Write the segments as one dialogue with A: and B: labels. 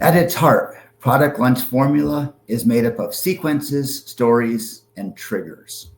A: At its heart, Product Lunch Formula is made up of sequences, stories, and triggers.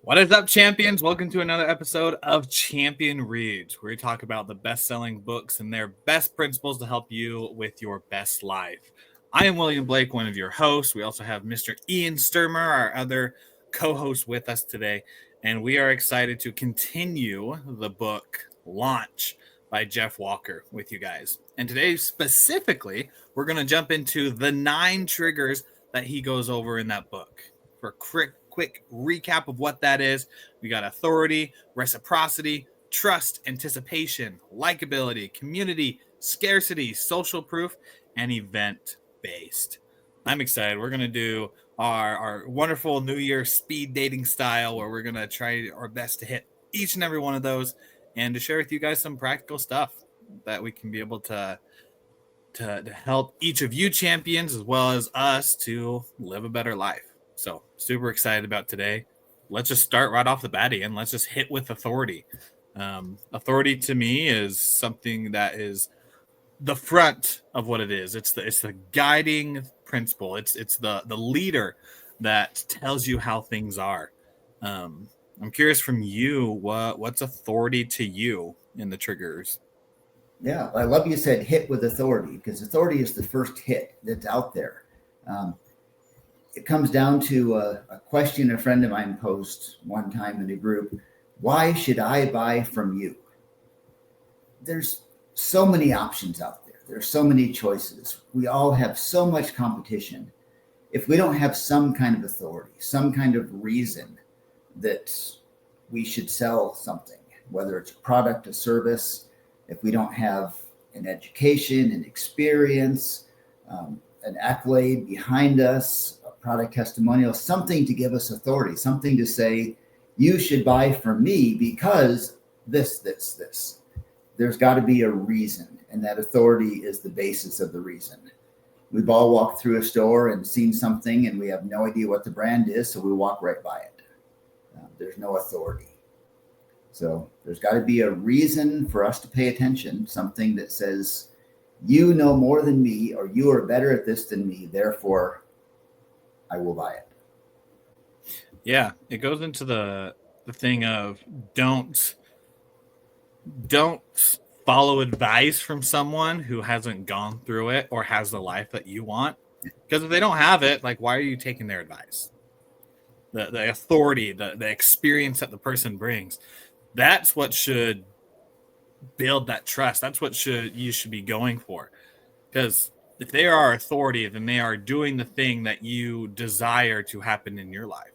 B: What is up, champions? Welcome to another episode of Champion Reads, where we talk about the best-selling books and their best principles to help you with your best life. I am William Blake, one of your hosts. We also have Mr. Ian Sturmer, our other co-host, with us today, and we are excited to continue the book Launch by Jeff Walker with you guys. And today, specifically, we're going to jump into the 9 triggers that he goes over in that book. For quick recap of what that is, we got authority, reciprocity, trust, anticipation, likability, community, scarcity, social proof, and event-based. I'm excited. We're going to do our wonderful New Year speed dating style, where we're going to try our best to hit each and every one of those and to share with you guys some practical stuff that we can be able to help each of you champions as well as us to live a better life. So super excited about today. Let's just start right off the bat, Ian. Let's just hit with authority. Authority to me is something that is the front of what it is. It's the guiding principle. It's the leader that tells you how things are. I'm curious from you, what's authority to you in the triggers?
A: Yeah, I love you said hit with authority, because authority is the first hit that's out there. It comes down to a question a friend of mine posed one time in a group: why should I buy from you? There's so many options out there. There's so many choices. We all have so much competition. If we don't have some kind of authority, some kind of reason that we should sell something, whether it's a product, a service, if we don't have an education, an experience, an accolade behind us, product testimonial, something to give us authority, something to say, you should buy from me because this. There's got to be a reason, and that authority is the basis of the reason. We've all walked through a store and seen something, and we have no idea what the brand is, so we walk right by it. There's no authority. So there's got to be a reason for us to pay attention, something that says, you know more than me, or you are better at this than me, therefore I will buy it.
B: Yeah, it goes into the thing of don't follow advice from someone who hasn't gone through it or has the life that you want. Because if they don't have it, like, why are you taking their advice? The authority, the experience that the person brings, that's what should build that trust. That's what you should be going for. Because if they are authority, then they are doing the thing that you desire to happen in your life,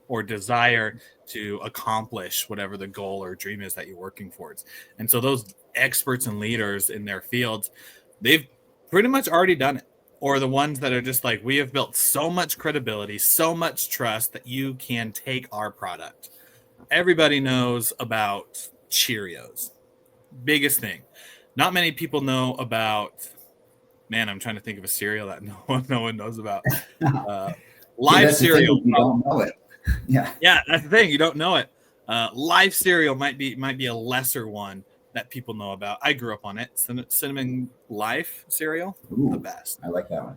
B: or desire to accomplish whatever the goal or dream is that you're working towards. And so those experts and leaders in their fields, they've pretty much already done it. Or the ones that are just like, we have built so much credibility, so much trust that you can take our product. Everybody knows about Cheerios. Biggest thing. Not many people know about... Man, I'm trying to think of a cereal that no one knows about. Live cereal.
A: You don't know it. Yeah,
B: that's the thing. You don't know it. Live cereal might be a lesser one that people know about. I grew up on it. Cinnamon Life cereal, the best.
A: I like that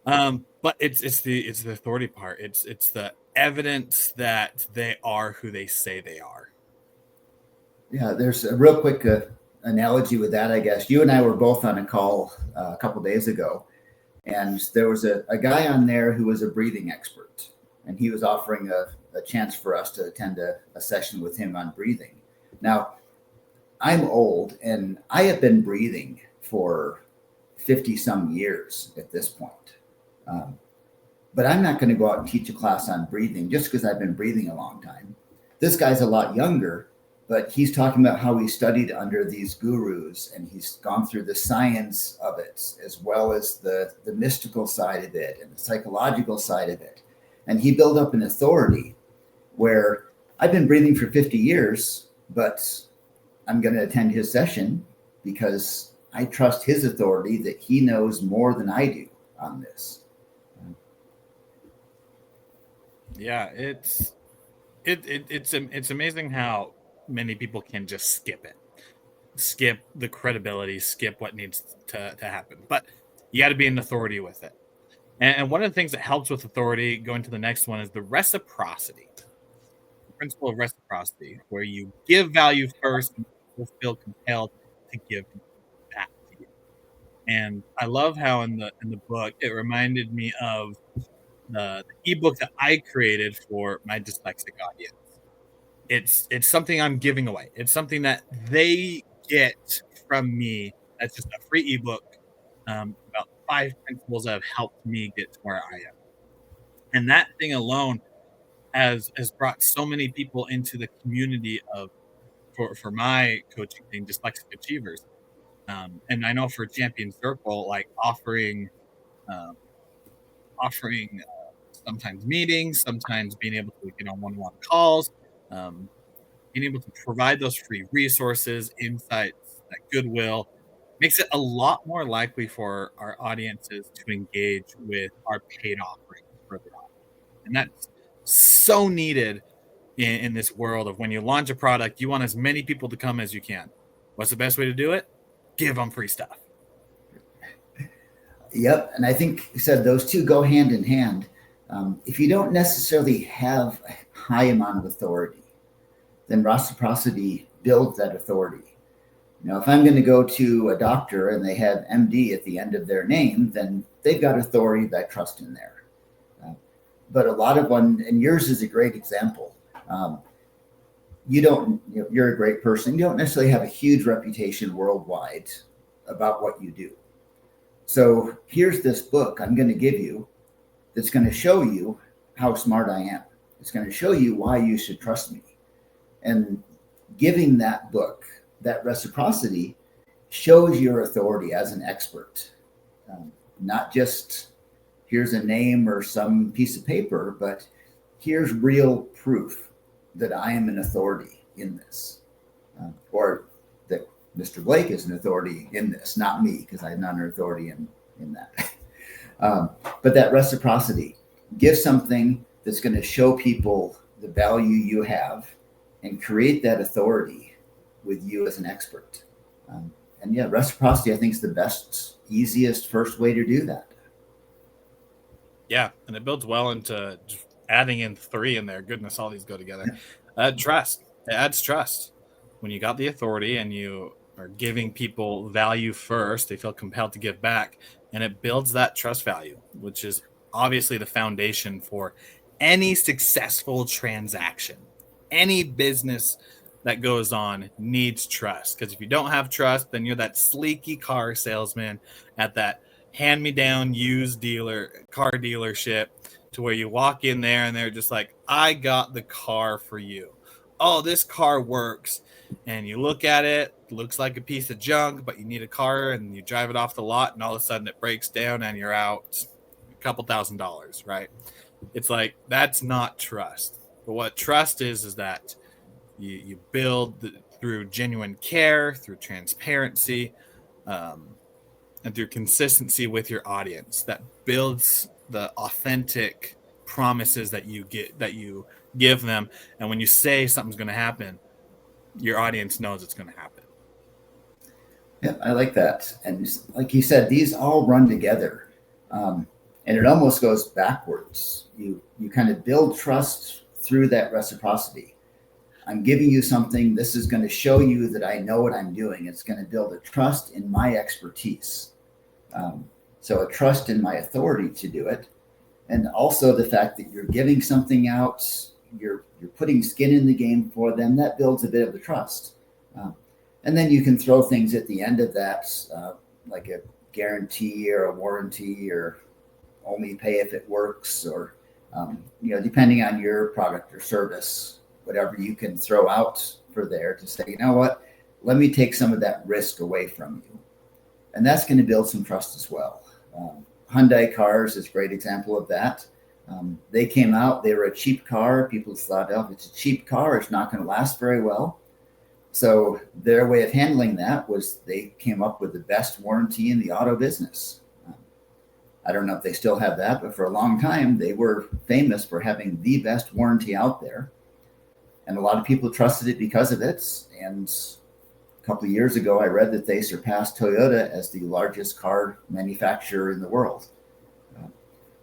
A: one.
B: But it's the authority part. It's the evidence that they are who they say they are.
A: Yeah, there's a real quick analogy with that, I guess. You and I were both on a call a couple days ago, and there was a guy on there who was a breathing expert, and he was offering a chance for us to attend a session with him on breathing. Now, I'm old, and I have been breathing for 50 some years at this point. But I'm not going to go out and teach a class on breathing just because I've been breathing a long time. This guy's a lot younger, but he's talking about how he studied under these gurus and he's gone through the science of it, as well as the mystical side of it and the psychological side of it. And he built up an authority where I've been breathing for 50 years, but I'm going to attend his session because I trust his authority that he knows more than I do on this.
B: Yeah, it's amazing how many people can just skip the credibility, skip what needs to happen. But you got to be an authority with it. And one of the things that helps with authority, going to the next one, is the reciprocity, the principle of reciprocity, where you give value first and people feel compelled to give back to you. And I love how in the book it reminded me of the ebook that I created for my dyslexic audience. It's something I'm giving away. It's something that they get from me. That's just a free ebook about 5 principles that have helped me get to where I am. And that thing alone has brought so many people into the community of for my coaching thing, dyslexic achievers. And I know for Champion Circle, like um, offering sometimes meetings, sometimes being able to get on one-on-one calls, um, being able to provide those free resources, insights, that goodwill makes it a lot more likely for our audiences to engage with our paid offerings further on. And that's so needed in this world of when you launch a product, you want as many people to come as you can. What's the best way to do it? Give them free stuff.
A: Yep. And I think you said those two go hand in hand. If you don't necessarily have a high amount of authority, then reciprocity builds that authority. If I'm going to go to a doctor and they have MD at the end of their name, then they've got authority that I trust in there. But a lot of and yours is a great example. You're a great person. You don't necessarily have a huge reputation worldwide about what you do. So here's this book I'm going to give you that's going to show you how smart I am. It's going to show you why you should trust me. And giving that book, that reciprocity, shows your authority as an expert. Not just here's a name or some piece of paper, but here's real proof that I am an authority in this, or that Mr. Blake is an authority in this, not me, because I'm not an authority in that. But that reciprocity, give something that's going to show people the value you have and create that authority with you as an expert. And yeah, reciprocity, I think, is the best, easiest, first way to do that.
B: Yeah, and it builds well into adding in 3 in there. Goodness, all these go together. Trust. It adds trust. When you got the authority and you are giving people value first, they feel compelled to give back, and it builds that trust value, which is obviously the foundation for any successful transaction. Any business that goes on needs trust, because if you don't have trust, then you're that sleeky car salesman at that hand-me-down used car dealership, to where you walk in there and they're just like, I got the car for you. Oh, this car works. And you look at it, looks like a piece of junk, but you need a car, and you drive it off the lot, and all of a sudden it breaks down and you're out a couple $1,000s, right? It's like, that's not trust. But what trust is that you build through genuine care, through transparency, and through consistency with your audience, that builds the authentic promises that you give them. And when you say something's going to happen, your audience knows it's going to happen.
A: Yeah, I like that. And like you said, these all run together. And it almost goes backwards. You kind of build trust through that reciprocity. I'm giving you something. This is going to show you that I know what I'm doing. It's going to build a trust in my expertise. So a trust in my authority to do it. And also the fact that you're giving something out, you're putting skin in the game for them, that builds a bit of the trust. And then you can throw things at the end of that, like a guarantee or a warranty or only pay if it works, or depending on your product or service, whatever you can throw out for there to say, you know what, let me take some of that risk away from you. And that's going to build some trust as well. Hyundai cars is a great example of that. They came out, they were a cheap car. People thought, oh, if it's a cheap car, it's not going to last very well. So their way of handling that was they came up with the best warranty in the auto business. I don't know if they still have that, but for a long time, they were famous for having the best warranty out there. And a lot of people trusted it because of it. And a couple of years ago, I read that they surpassed Toyota as the largest car manufacturer in the world.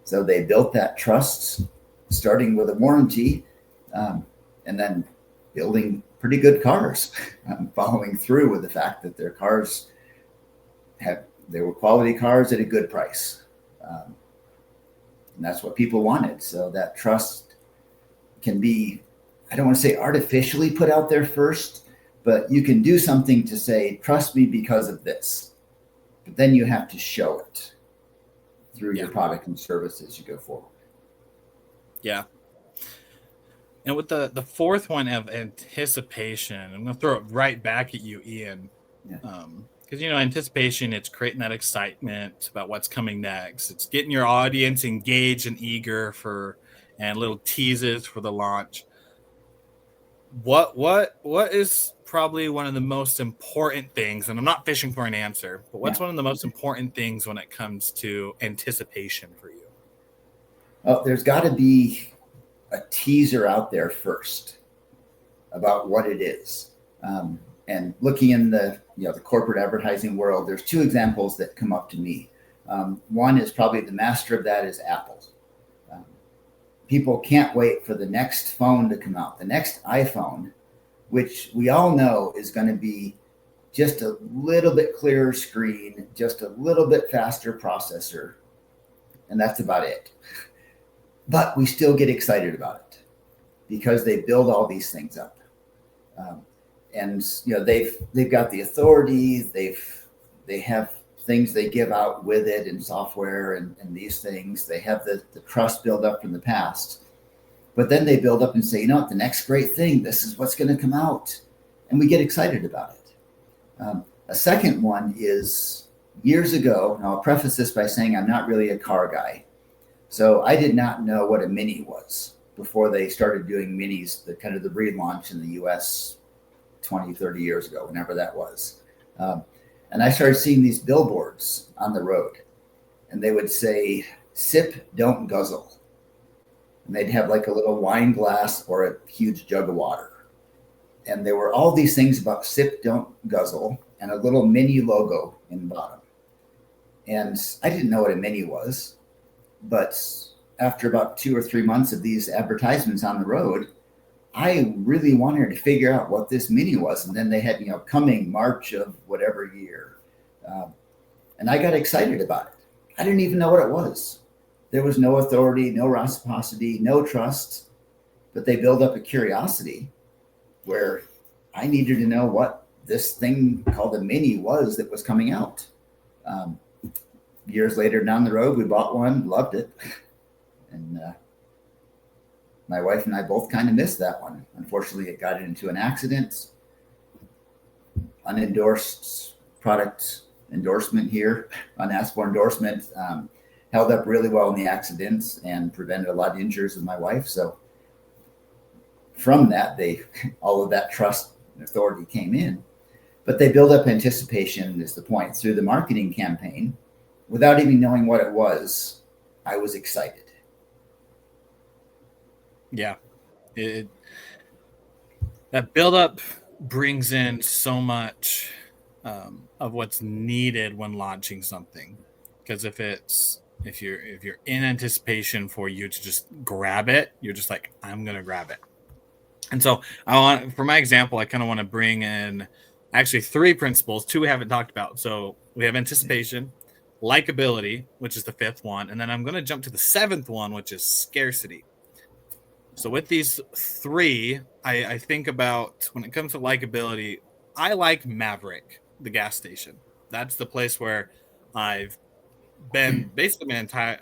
A: So they built that trust, starting with a warranty, and then building pretty good cars, following through with the fact that their cars they were quality cars at a good price. And that's what people wanted. So that trust can be, I don't want to say artificially put out there first, but you can do something to say, trust me because of this. But then you have to show it through your product and service as you go forward.
B: Yeah. And with the fourth one of anticipation, I'm going to throw it right back at you, Ian. Because, anticipation, it's creating that excitement about what's coming next. It's getting your audience engaged and eager and little teases for the launch. What is probably one of the most important things, and I'm not fishing for an answer, but what's one of the most important things when it comes to anticipation for you?
A: Oh, there's got to be a teaser out there first about what it is. And looking in the corporate advertising world, there's two examples that come up to me. One is probably the master of that is Apple. People can't wait for the next phone to come out, the next iPhone, which we all know is going to be just a little bit clearer screen, just a little bit faster processor, and that's about it. But we still get excited about it because they build all these things up. And they've got the authority, they have things they give out with it in software and these things. They have the trust built up from the past. But then they build up and say, the next great thing, this is what's going to come out. And we get excited about it. A second one is years ago, and I'll preface this by saying I'm not really a car guy. So I did not know what a Mini was before they started doing Minis, the kind of the relaunch in the US 20, 30 years ago, whenever that was. And I started seeing these billboards on the road, and they would say, sip, don't guzzle. And they'd have like a little wine glass or a huge jug of water. And there were all these things about sip, don't guzzle, and a little Mini logo in the bottom. And I didn't know what a Mini was, but after about 2 or 3 months of these advertisements on the road, I really wanted to figure out what this Mini was. And then they had, coming March of whatever year. And I got excited about it. I didn't even know what it was. There was no authority, no reciprocity, no trust, but they built up a curiosity where I needed to know what this thing called a Mini was that was coming out. Years later down the road, we bought one, loved it. And my wife and I both kind of missed that one. Unfortunately, it got into an accident. Unendorsed product endorsement here, unasked for endorsement, held up really well in the accidents and prevented a lot of injuries with my wife. So from that, all of that trust and authority came in. But they build up anticipation, is the point, through the marketing campaign. Without even knowing what it was, I was excited.
B: Yeah. That buildup brings in so much of what's needed when launching something. Because if you're in anticipation for you to just grab it, you're just like, I'm gonna grab it. And so for my example, I kind of want to bring in actually 3 principles. 2 we haven't talked about. So we have anticipation, likability, which is the 5th one, and then I'm going to jump to the 7th one, which is scarcity. So with these 3, I think about when it comes to likability, I like Maverick, the gas station. That's the place where I've been basically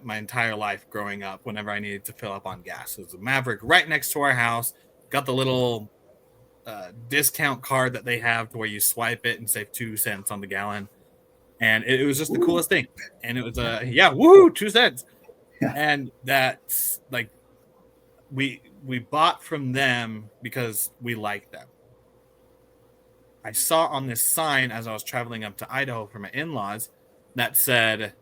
B: my entire life growing up. Whenever I needed to fill up on gas, it was a Maverick right next to our house. Got the little discount card that they have to where you swipe it and save 2 cents on the gallon, and it was just the
A: Ooh.
B: coolest thing. And it was woohoo, 2 cents.
A: Yeah.
B: And that's like we bought from them because we like them. I saw on this sign as I was traveling up to Idaho for my in-laws that said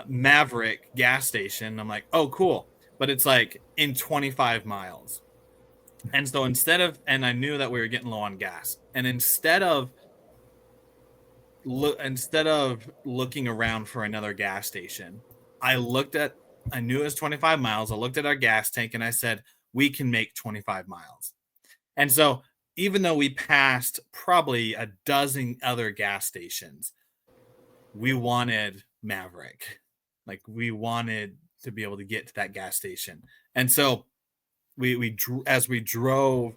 B: Maverick gas station. I'm like, oh, cool. But it's like in 25 miles. And so and I knew that we were getting low on gas. And instead of looking around for another gas station, I knew it was 25 miles. I looked at our gas tank and I said, we can make 25 miles. And so even though we passed probably a dozen other gas stations, we wanted Maverick. Like, we wanted to be able to get to that gas station. And so as we drove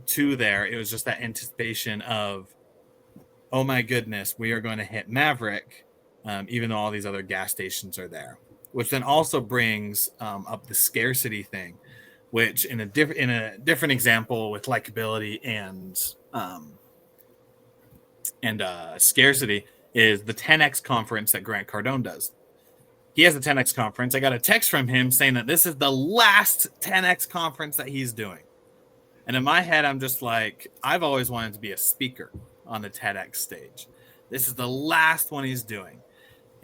B: to there, it was just that anticipation of, oh my goodness, we are going to hit Maverick, even though all these other gas stations are there. Which then also brings up the scarcity thing, which in a different example with likability and scarcity is the 10X conference that Grant Cardone does. He has a 10X conference. I got a text from him saying that this is the last 10X conference that he's doing. And in my head, I'm just like, I've always wanted to be a speaker on the TEDx stage. This is the last one he's doing.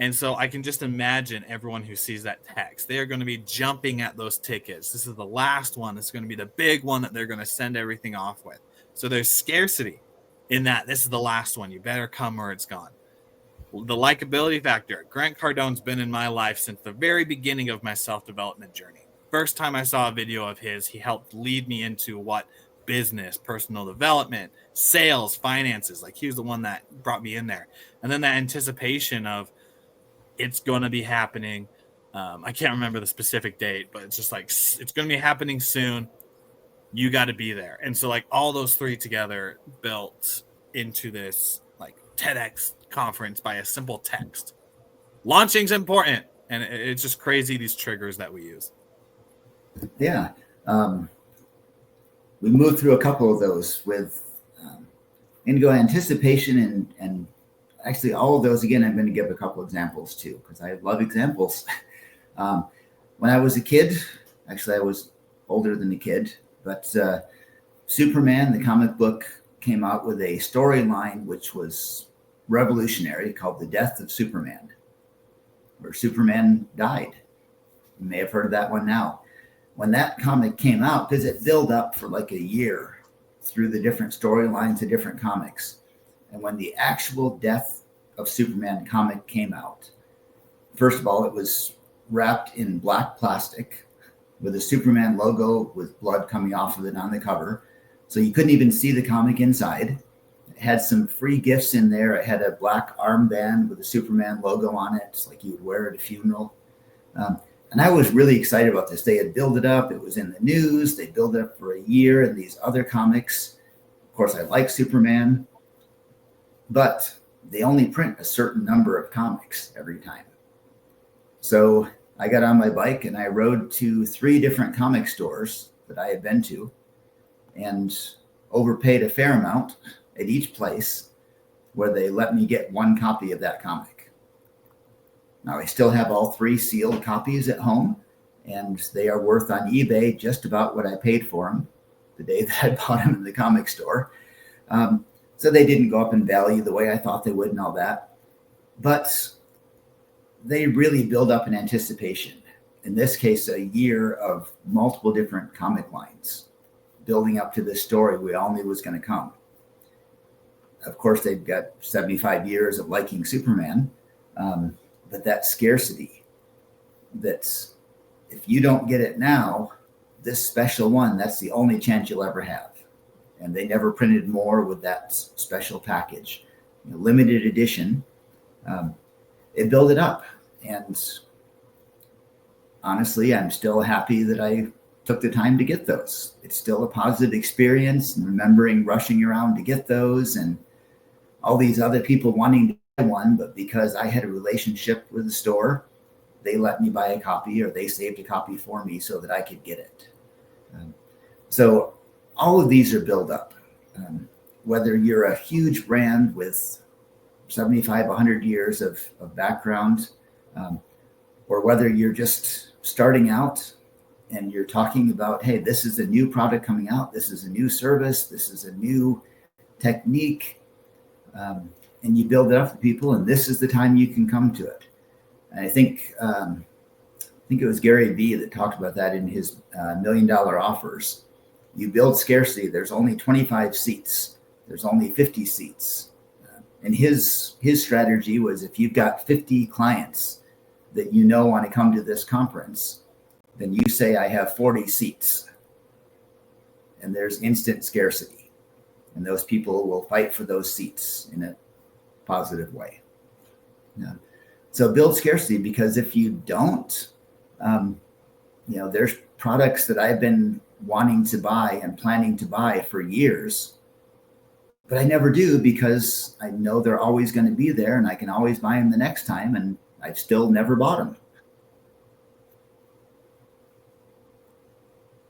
B: And so I can just imagine everyone who sees that text, they are going to be jumping at those tickets. This is the last one. This is going to be the big one that they're going to send everything off with. So there's scarcity in that. This is the last one. You better come or it's gone. The likability factor. Grant Cardone's been in my life since the very beginning of my self-development journey. First time I saw a video of his, he helped lead me into what business, personal development, sales, finances. Like, he was the one that brought me in there. And then that anticipation of it's going to be happening. I can't remember the specific date, but it's just like, it's going to be happening soon. You got to be there. And so like all those three together built into this like TEDx conference by a simple text. Launching's important. And it's just crazy, these triggers that we use.
A: Yeah. We moved through a couple of those with indigo anticipation and actually all of those. Again, I'm going to give a couple examples too, because I love examples. When I was a kid, actually I was older than a kid, but Superman, the comic book, came out with a storyline which was revolutionary called The Death of Superman, where Superman died. You may have heard of that one now. When that comic came out, because it built up for like a year through the different storylines of different comics. And when the actual Death of Superman comic came out, first of all, it was wrapped in black plastic with a Superman logo with blood coming off of it on the cover. So you couldn't even see the comic inside. It had some free gifts in there. It had a black armband with a Superman logo on it. It's like you would wear at a funeral. And I was really excited about this. They had built it up. It was in the news. They built it up for a year in these other comics. Of course, I like Superman, but they only print a certain number of comics every time. So I got on my bike and I rode to 3 different comic stores that I had been to and overpaid a fair amount at each place where they let me get 1 copy of that comic. Now, I still have all 3 sealed copies at home, and they are worth on eBay just about what I paid for them the day that I bought them in the comic store. So they didn't go up in value the way I thought they would and all that. But they really build up an anticipation. In this case, a year of multiple different comic lines building up to this story we all knew was going to come. Of course, they've got 75 years of liking Superman. But that scarcity, that's if you don't get it now, this special one, that's the only chance you'll ever have. And they never printed more with that special package. Limited edition. It built it up. And honestly, I'm still happy that I took the time to get those. It's still a positive experience, and remembering rushing around to get those and all these other people wanting one, but because I had a relationship with the store, they let me buy a copy, or they saved a copy for me so that I could get it. So all of these are built up. Whether you're a huge brand with 75, 100 years of background, or whether you're just starting out and you're talking about, hey, this is a new product coming out, this is a new service, this is a new technique, and you build it up for people, and this is the time you can come to it. And I think it was Gary Vee that talked about that in his $1 million offers. You build scarcity. There's only 25 seats. There's only 50 seats. And his strategy was, if you've got 50 clients that you know want to come to this conference, then you say, I have 40 seats. And there's instant scarcity. And those people will fight for those seats in a positive way. Yeah. So build scarcity, because if you don't, there's products that I've been wanting to buy and planning to buy for years, but I never do, because I know they're always going to be there and I can always buy them the next time, and I've still never bought them.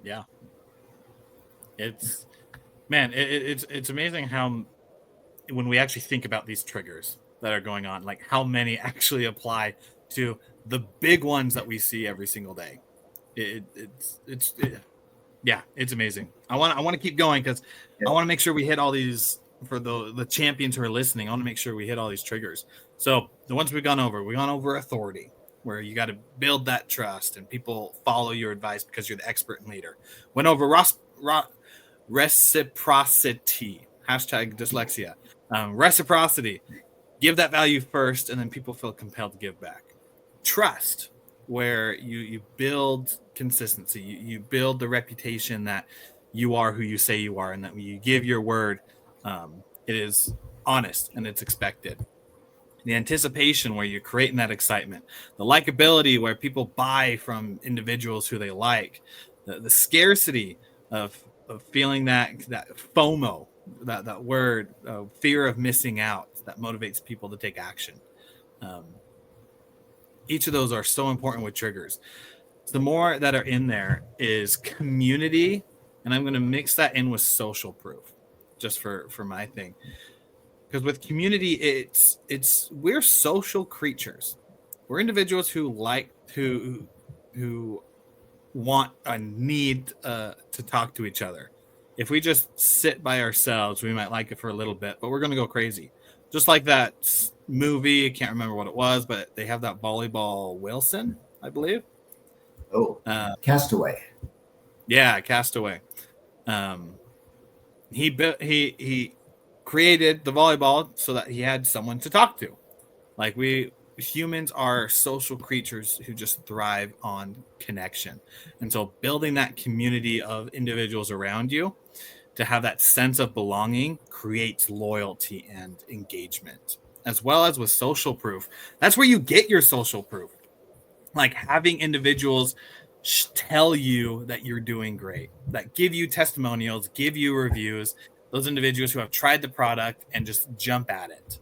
B: Yeah. It's amazing how, when we actually think about these triggers that are going on, like how many actually apply to the big ones that we see every single day. It's amazing. I want to keep going, because I want to make sure we hit all these for the champions who are listening. I want to make sure we hit all these triggers. So the ones we've gone over authority, where you got to build that trust and people follow your advice because you're the expert and leader. Went over reciprocity, hashtag dyslexia. Reciprocity, give that value first, and then people feel compelled to give back. Trust, where you build consistency, you build the reputation that you are who you say you are, and that when you give your word, it is honest and it's expected. The anticipation, where you're creating that excitement. The likability, where people buy from individuals who they like. The scarcity of feeling that FOMO, that word, fear of missing out, that motivates people to take action. Each of those are so important with triggers. So the more that are in there is community, and I'm going to mix that in with social proof, just for my thing. Because with community, it's we're social creatures. We're individuals who like who want and need to talk to each other. If we just sit by ourselves, we might like it for a little bit, but we're going to go crazy. Just like that movie, I can't remember what it was, but they have that volleyball Wilson, I believe.
A: Oh, Castaway.
B: Yeah, Castaway. He created the volleyball so that he had someone to talk to. Like, we humans are social creatures who just thrive on connection. And so building that community of individuals around you to have that sense of belonging creates loyalty and engagement, as well as with social proof. That's where you get your social proof. Like having individuals tell you that you're doing great, that give you testimonials, give you reviews, those individuals who have tried the product and just jump at it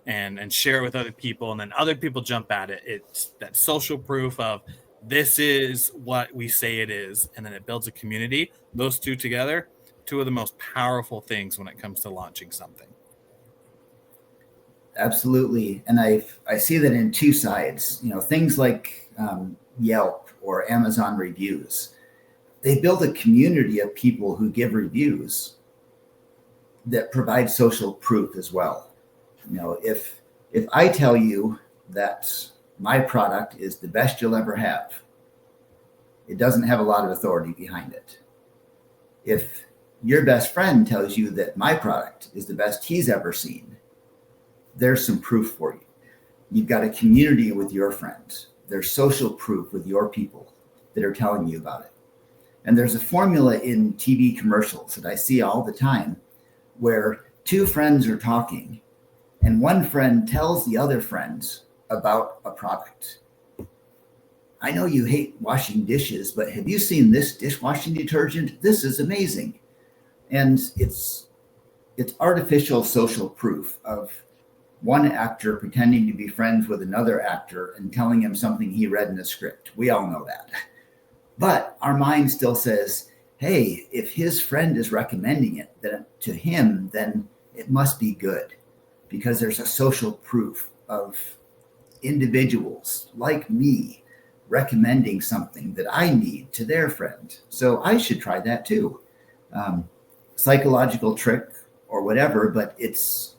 B: and share it with other people, and then other people jump at it. It's that social proof of this is what we say it is, and then it builds a community. Those two together, two of the most powerful things when it comes to launching something.
A: Absolutely. And I see that in two sides. Things like Yelp or Amazon reviews, they build a community of people who give reviews that provide social proof as well. If I tell you that my product is the best you'll ever have, it doesn't have a lot of authority behind it. If your best friend tells you that my product is the best he's ever seen, there's some proof for you. You've got a community with your friends. There's social proof with your people that are telling you about it. And there's a formula in TV commercials that I see all the time, where two friends are talking and one friend tells the other friends about a product. I know you hate washing dishes, but have you seen this dishwashing detergent? This is amazing. And it's artificial social proof of one actor pretending to be friends with another actor and telling him something he read in the script. We all know that. But our mind still says, hey, if his friend is recommending it to him, then it must be good, because there's a social proof of individuals like me recommending something that I need to their friend. So I should try that too. Psychological trick or whatever, but it's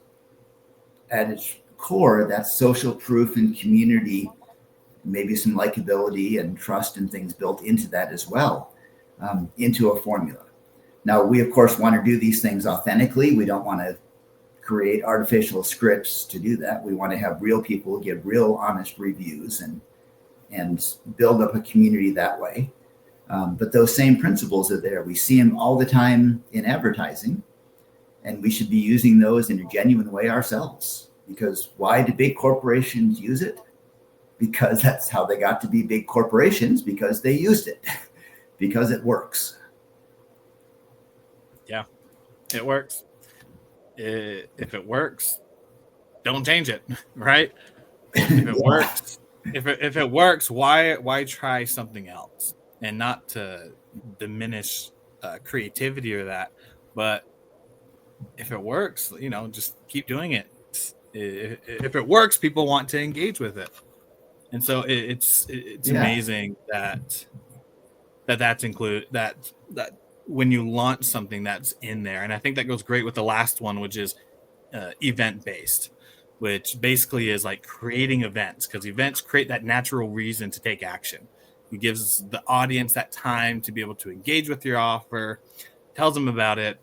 A: at its core, that's social proof and community, maybe some likability and trust and things built into that as well, into a formula. Now, we, of course, want to do these things authentically. We don't want to create artificial scripts to do that. We want to have real people give real honest reviews and build up a community that way. But those same principles are there. We see them all the time in advertising, and we should be using those in a genuine way ourselves. Because why do big corporations use it? Because that's how they got to be big corporations, because they used it, because it works.
B: Yeah, it works. If it works, don't change it, right? If it works, if it works, why try something else? And not to diminish creativity or that, but if it works, just keep doing it. If it works, people want to engage with it, and so it's amazing that's included, that when you launch something that's in there. And I think that goes great with the last one, which is event based, which basically is like creating events, because events create that natural reason to take action. It gives the audience that time to be able to engage with your offer, tells them about it,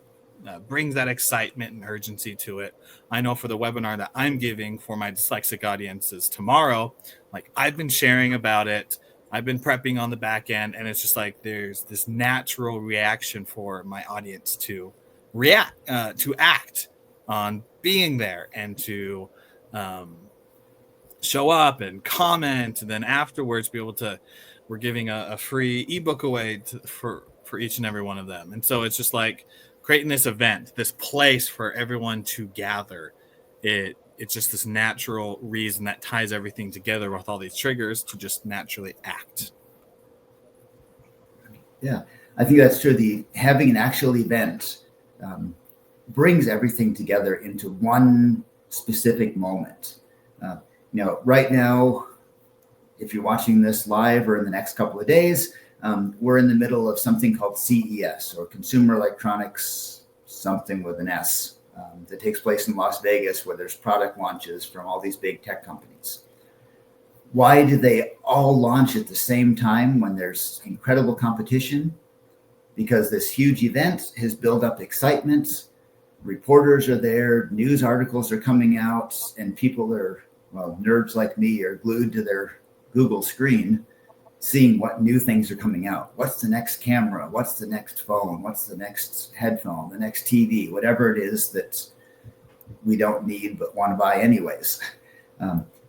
B: brings that excitement and urgency to it. I know for the webinar that I'm giving for my dyslexic audiences tomorrow, like I've been sharing about it, I've been prepping on the back end, and it's just like there's this natural reaction for my audience to react, to act on being there, and to show up and comment, and then afterwards be able to, we're giving a free ebook away for each and every one of them. And so it's just like creating this event, this place for everyone to gather. It's just this natural reason that ties everything together with all these triggers to just naturally act.
A: Yeah, I think that's true. Having an actual event brings everything together into one specific moment. Right now, if you're watching this live or in the next couple of days, we're in the middle of something called CES, or Consumer Electronics, something with an S, that takes place in Las Vegas, where there's product launches from all these big tech companies. Why do they all launch at the same time when there's incredible competition? Because this huge event has built up excitement. Reporters are there, news articles are coming out, and people are, nerds like me are glued to their Google screen, seeing what new things are coming out. What's the next camera? What's the next phone? What's the next headphone? The next TV? Whatever it is that we don't need but want to buy anyways.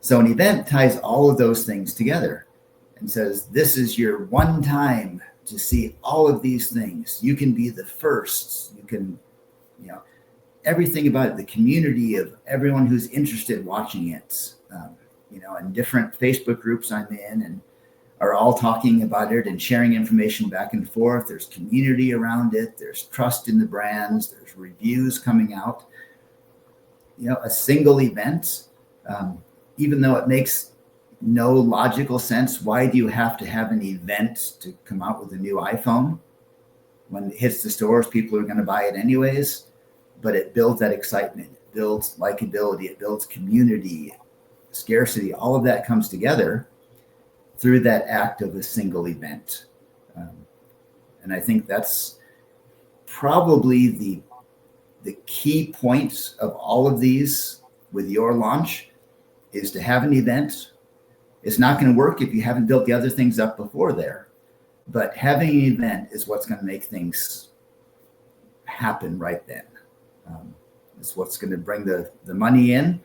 A: So an event ties all of those things together and says, this is your one time to see all of these things. You can be the first. You can, everything about it, the community of everyone who's interested in watching it, and different Facebook groups I'm in, and are all talking about it and sharing information back and forth. There's community around it. There's trust in the brands. There's reviews coming out. A single event, even though it makes no logical sense, why do you have to have an event to come out with a new iPhone? When it hits the stores, people are going to buy it anyways. But it builds that excitement. It builds likability. It builds community, scarcity. All of that comes together through that act of a single event. And I think that's probably the key points of all of these with your launch, is to have an event. It's not going to work if you haven't built the other things up before there. But having an event is what's going to make things happen right then. It's what's going to bring the money in.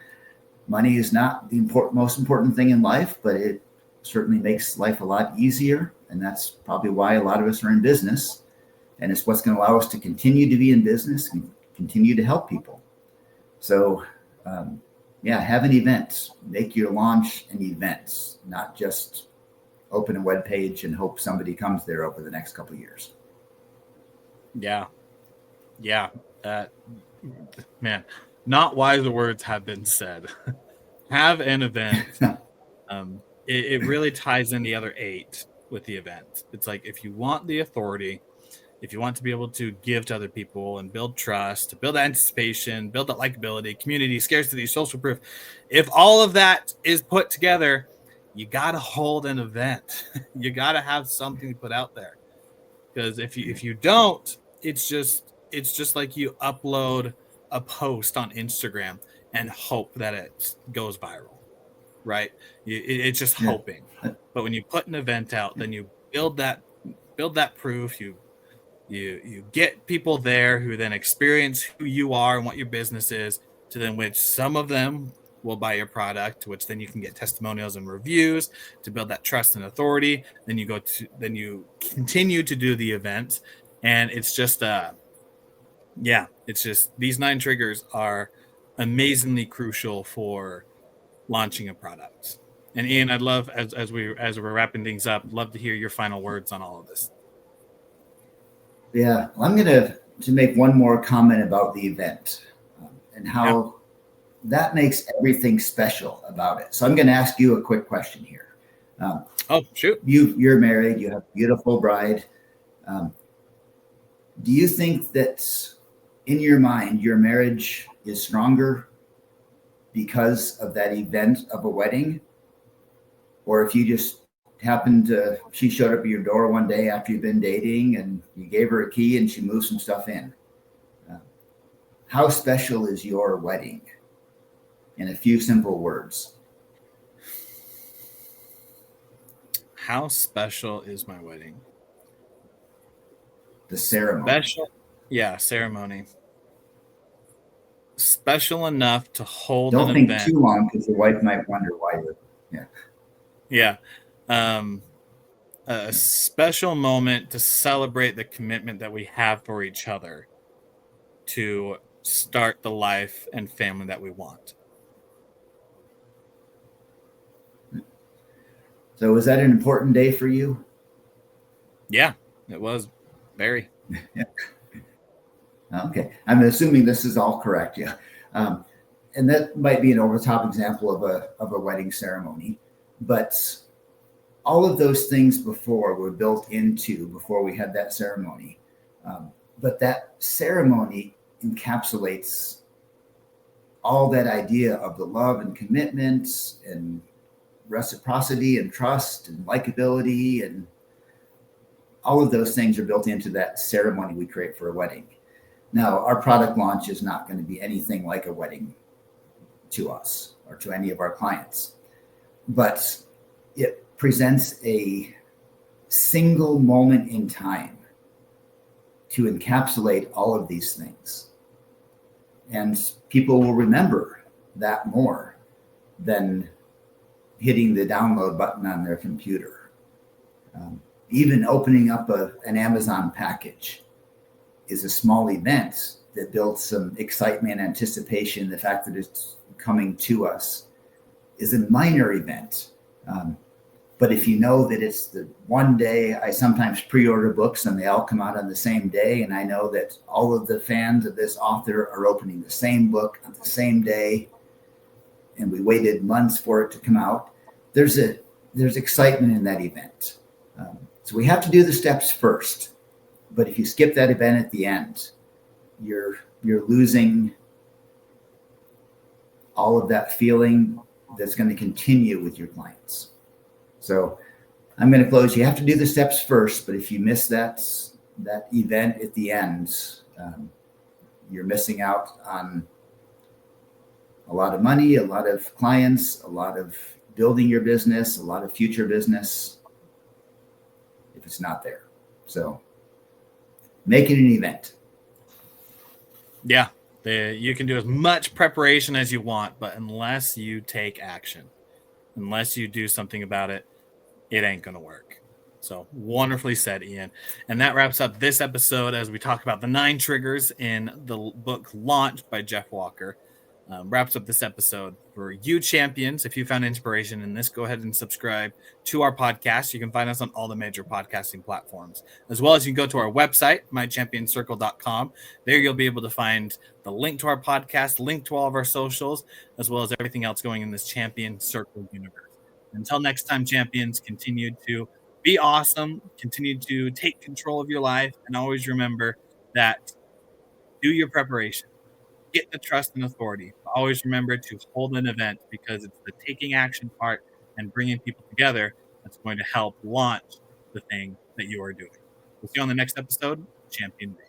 A: Money is not the most important thing in life, but it certainly makes life a lot easier. And that's probably why a lot of us are in business. And it's what's going to allow us to continue to be in business and continue to help people. So Yeah, have an event. Make your launch an event, not just open a web page and hope somebody comes there over the next couple of years.
B: Yeah. Yeah. That man, not wiser words have been said. Have an event. It really ties in the other 8 with the event. It's like if you want the authority, if you want to be able to give to other people and build trust, build that anticipation, build that likability, community, scarcity, social proof, if all of that is put together, you got to hold an event. You got to have something to put out there. Because if you don't, it's just like you upload a post on Instagram and hope that it goes viral, right? It's just
A: Yeah.
B: hoping. But when you put an event out, then you build that proof. You get people there who then experience who you are and what your business is, to then which some of them will buy your product, which then you can get testimonials and reviews to build that trust and authority. Then you continue to do the event, and it's just it's just these 9 triggers are amazingly crucial for launching a product. And Ian, I'd love as we're wrapping things up, love to hear your final words on all of this.
A: Yeah, well, I'm going to make one more comment about the event and how that makes everything special about it. So I'm going to ask you a quick question here.
B: Oh, shoot.
A: You're married. You have a beautiful bride. Do you think that in your mind, your marriage is stronger because of that event of a wedding? Or if you just she showed up at your door one day after you've been dating and you gave her a key and she moved some stuff in. How special is your wedding? In a few simple words.
B: How special is my wedding?
A: The ceremony.
B: Ceremony. Special enough to hold
A: Don't
B: an
A: think
B: event.
A: too long because your wife might wonder why you're.
B: Yeah. A special moment to celebrate the commitment that we have for each other to start the life and family that we want.
A: So was that an important day for you?
B: Yeah, it was very.
A: Okay. I'm assuming this is all correct. Yeah. And that might be an over the top example of a wedding ceremony, but all of those things before were built into before we had that ceremony. But that ceremony encapsulates all that idea of the love and commitment and reciprocity and trust and likability, and all of those things are built into that ceremony we create for a wedding. Now, our product launch is not going to be anything like a wedding to us or to any of our clients, but it presents a single moment in time to encapsulate all of these things. And people will remember that more than hitting the download button on their computer. Even opening up an Amazon package is a small event that builds some excitement and anticipation. The fact that it's coming to us is a minor event. But if you know that it's the one day, I sometimes pre-order books and they all come out on the same day. And I know that all of the fans of this author are opening the same book on the same day. And we waited months for it to come out. There's excitement in that event. So we have to do the steps first. But if you skip that event at the end, you're losing all of that feeling that's going to continue with your clients. So I'm going to close. You have to do the steps first, but if you miss that event at the end, you're missing out on a lot of money, a lot of clients, a lot of building your business, a lot of future business if it's not there. So make it an event.
B: Yeah, you can do as much preparation as you want, but unless you take action, unless you do something about it, it ain't going to work. So wonderfully said, Ian. And that wraps up this episode as we talk about the 9 triggers in the book Launched by Jeff Walker. wraps up this episode. For you champions, if you found inspiration in this, go ahead and subscribe to our podcast. You can find us on all the major podcasting platforms, as well as you can go to our website, mychampioncircle.com. There you'll be able to find the link to our podcast, link to all of our socials, as well as everything else going in this Champion Circle universe. Until next time, champions, continue to be awesome, continue to take control of your life, and always remember that do your preparation. Get the trust and authority. Always remember to hold an event, because it's the taking action part and bringing people together that's going to help launch the thing that you are doing. We'll see you on the next episode, Champion Reach.